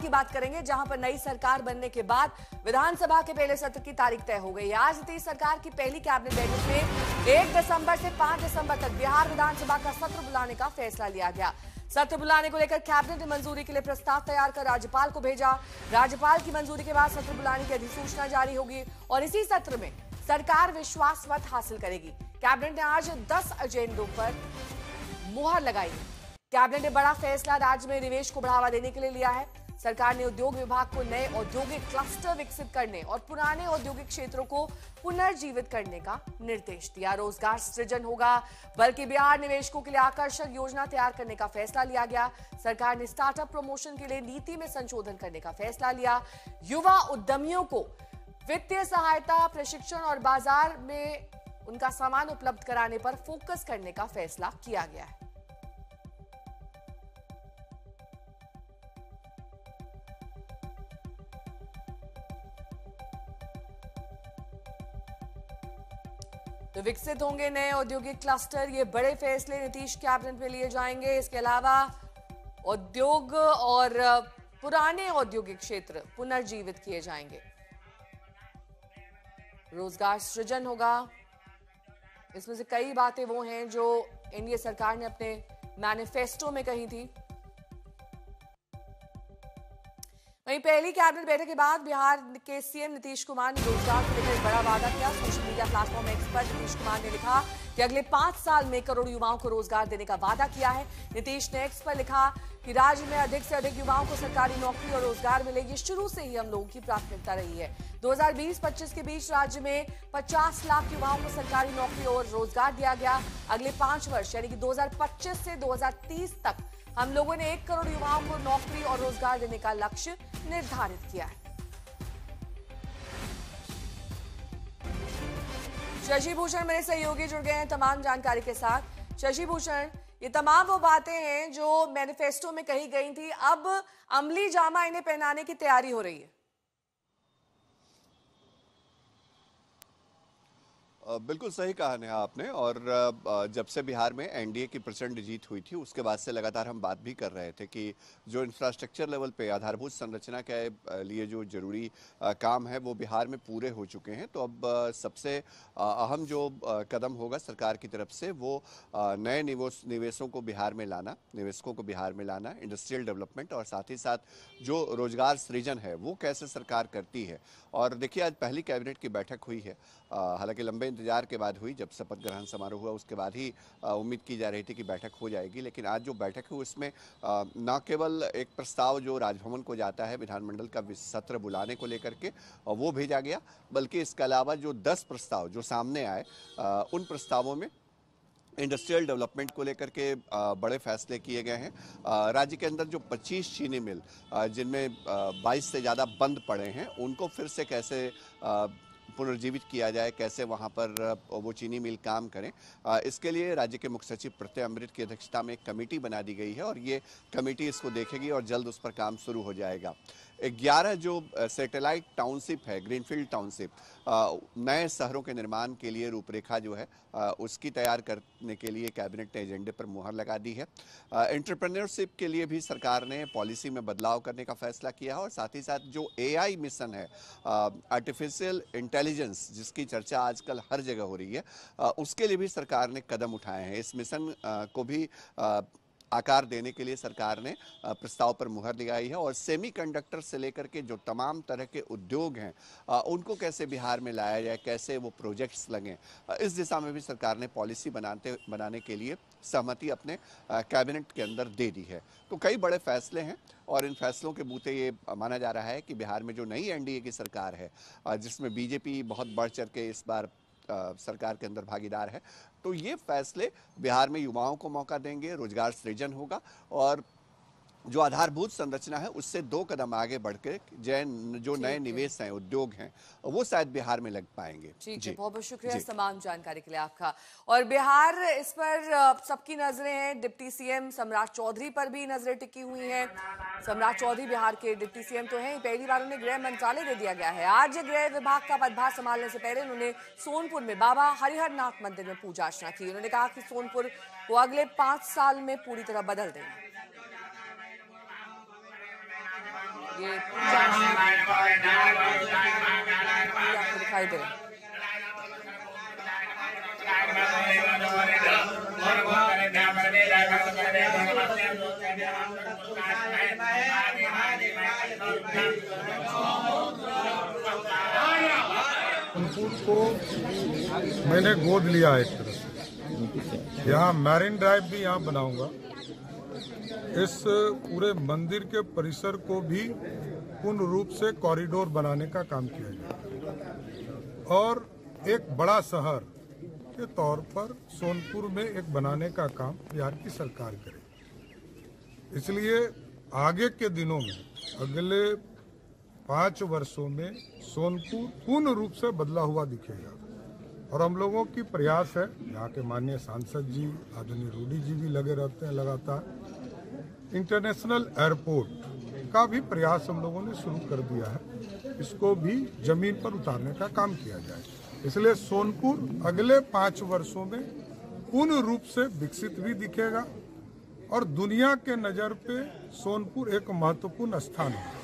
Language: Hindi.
की बात करेंगे, जहां पर नई सरकार बनने के बाद विधानसभा के पहले सत्र की तारीख तय हो गई। आज नीतीश सरकार की पहली कैबिनेट बैठक में 1 दिसंबर से 5 दिसंबर तक बिहार विधानसभा का सत्र बुलाने का फैसला लिया गया। सत्र बुलाने को लेकर कैबिनेट ने मंजूरी के लिए प्रस्ताव तैयार कर राज्यपाल को भेजा। राज्यपाल की मंजूरी के बाद सत्र बुलाने की अधिसूचना जारी होगी और इसी सत्र में सरकार विश्वास मत हासिल करेगी। कैबिनेट ने आज 10 एजेंडों पर मुहर लगाई। कैबिनेट ने बड़ा फैसला राज्य में निवेश को बढ़ावा देने के लिए लिया है। सरकार ने उद्योग विभाग को नए औद्योगिक क्लस्टर विकसित करने और पुराने औद्योगिक क्षेत्रों को पुनर्जीवित करने का निर्देश दिया। रोजगार सृजन होगा, बल्कि बिहार निवेशकों के लिए आकर्षक योजना तैयार करने का फैसला लिया गया। सरकार ने स्टार्टअप प्रमोशन के लिए नीति में संशोधन करने का फैसला लिया। युवा उद्यमियों को वित्तीय सहायता, प्रशिक्षण और बाजार में उनका सामान उपलब्ध कराने पर फोकस करने का फैसला किया गया है। तो विकसित होंगे नए औद्योगिक क्लस्टर, ये बड़े फैसले नीतीश कैबिनेट में लिए जाएंगे। इसके अलावा उद्योग और पुराने औद्योगिक क्षेत्र पुनर्जीवित किए जाएंगे। रोजगार सृजन होगा। इसमें से कई बातें वो हैं जो एनडीए सरकार ने अपने मैनिफेस्टो में कही थी। वहीं पहली कैबिनेट बैठक के बाद बिहार के सीएम नीतीश कुमार ने रोजगार को लेकर बड़ा वादा किया। सोशल मीडिया प्लेटफॉर्म एक्स पर नीतीश कुमार ने लिखा कि अगले 5 साल में करोड़ युवाओं को रोजगार देने का वादा किया है। नीतीश ने एक्स पर लिखा कि राज्य में अधिक से अधिक युवाओं को सरकारी नौकरी और रोजगार मिले, ये शुरू से ही हम लोगों की प्राथमिकता रही है। 2020-25 के बीच राज्य में 50 लाख युवाओं को सरकारी नौकरी और रोजगार दिया गया। अगले 5 वर्ष यानी कि 2025 से 2030 तक हम लोगों ने 1 करोड़ युवाओं को नौकरी और रोजगार देने का लक्ष्य निर्धारित किया है। शशि भूषण मेरे सहयोगी जुड़ गए हैं तमाम जानकारी के साथ। शशि भूषण, ये तमाम वो बातें हैं जो मैनिफेस्टो में कही गई थी, अब अमली जामा इन्हें पहनाने की तैयारी हो रही है। बिल्कुल सही कहा नेहा आपने। और जब से बिहार में एनडीए की प्रचंड जीत हुई थी उसके बाद से लगातार हम बात भी कर रहे थे कि जो इंफ्रास्ट्रक्चर लेवल पे आधारभूत संरचना के लिए जो जरूरी काम है वो बिहार में पूरे हो चुके हैं। तो अब सबसे अहम जो कदम होगा सरकार की तरफ से वो नए निवेशों को बिहार में लाना, निवेशकों को बिहार में लाना, इंडस्ट्रियल डेवलपमेंट और साथ ही साथ जो रोजगार सृजन है वो कैसे सरकार करती है। और देखिए आज पहली कैबिनेट की बैठक हुई है, हालांकि लंबे इंतजार के बाद हुई। जब शपथ ग्रहण समारोह हुआ उसके बाद ही उम्मीद की जा रही थी कि बैठक हो जाएगी, लेकिन आज जो बैठक है उसमें न केवल एक प्रस्ताव जो राजभवन को जाता है विधानमंडल का सत्र बुलाने को लेकर के वो भेजा गया, बल्कि इसके अलावा जो 10 प्रस्ताव जो सामने आए उन प्रस्तावों में इंडस्ट्रियल डेवलपमेंट को लेकर के बड़े फैसले किए गए हैं। राज्य के अंदर जो 25 चीनी मिल जिनमें 22 से ज़्यादा बंद पड़े हैं उनको फिर से कैसे पुनर्जीवित किया जाए, कैसे वहाँ पर वो चीनी मिल काम करें, इसके लिए राज्य के मुख्य सचिव प्रत्यय अमृत की अध्यक्षता में एक कमेटी बना दी गई है और ये कमेटी इसको देखेगी और जल्द उस पर काम शुरू हो जाएगा। 11 जो सैटेलाइट टाउनशिप है, ग्रीनफील्ड टाउनशिप, नए शहरों के निर्माण के लिए रूपरेखा जो है उसकी तैयार करने के लिए कैबिनेट ने एजेंडे पर मुहर लगा दी है। एंटरप्रेन्योरशिप के लिए भी सरकार ने पॉलिसी में बदलाव करने का फैसला किया है और साथ ही साथ जो एआई मिशन है, आर्टिफिशियल इंटेलिजेंस जिसकी चर्चा आजकल हर जगह हो रही है, उसके लिए भी सरकार ने कदम उठाए हैं। इस मिशन को भी आकार देने के लिए सरकार ने प्रस्ताव पर मुहर लगाई है और सेमीकंडक्टर से लेकर के जो तमाम तरह के उद्योग हैं उनको कैसे बिहार में लाया जाए, कैसे वो प्रोजेक्ट्स लगें, इस दिशा में भी सरकार ने पॉलिसी बनाने के लिए सहमति अपने कैबिनेट के अंदर दे दी है। तो कई बड़े फैसले हैं और इन फैसलों के बूते ये माना जा रहा है कि बिहार में जो नई एनडीए की सरकार है जिसमें बीजेपी बहुत बढ़ चढ़ के इस बार सरकार के अंदर भागीदार है, तो ये फैसले बिहार में युवाओं को मौका देंगे, रोजगार सृजन होगा और जो आधारभूत संरचना है उससे 2 कदम आगे बढ़ के जो नए निवेश हैं, उद्योग हैं, वो शायद बिहार में लग पाएंगे। ठीक है, बहुत बहुत शुक्रिया तमाम जानकारी के लिए आपका। और बिहार, इस पर सबकी नजरें हैं, डिप्टी सीएम सम्राट चौधरी पर भी नजरें टिकी हुई हैं। सम्राट चौधरी बिहार के डिप्टी सीएम तो हैं, पहली बार उन्हें गृह मंत्रालय दे दिया गया है। आज गृह विभाग का पदभार संभालने से पहले उन्होंने सोनपुर में बाबा हरिहरनाथ मंदिर में पूजा अर्चना की। उन्होंने कहा कि सोनपुर को अगले 5 साल में पूरी तरह बदल देंगे। ये आपको दिखाई दे रहा है। सोनपुर को मैंने गोद लिया एक तरह से। यहाँ मैरिन ड्राइव भी यहाँ बनाऊंगा। इस पूरे मंदिर के परिसर को भी पूर्ण रूप से कॉरिडोर बनाने का काम किया जाए और एक बड़ा शहर के तौर पर सोनपुर में एक बनाने का काम बिहार की सरकार करे। इसलिए आगे के दिनों में अगले 5 वर्षों में सोनपुर पूर्ण रूप से बदला हुआ दिखेगा और हम लोगों की प्रयास है, यहाँ के माननीय सांसद जी आदरणीय रूडी जी भी लगे रहते हैं लगातार। इंटरनेशनल एयरपोर्ट का भी प्रयास हम लोगों ने शुरू कर दिया है, इसको भी जमीन पर उतारने का काम किया जाए। इसलिए सोनपुर अगले 5 वर्षों में पूर्ण रूप से विकसित भी दिखेगा और दुनिया के नज़र पे सोनपुर एक महत्वपूर्ण स्थान है।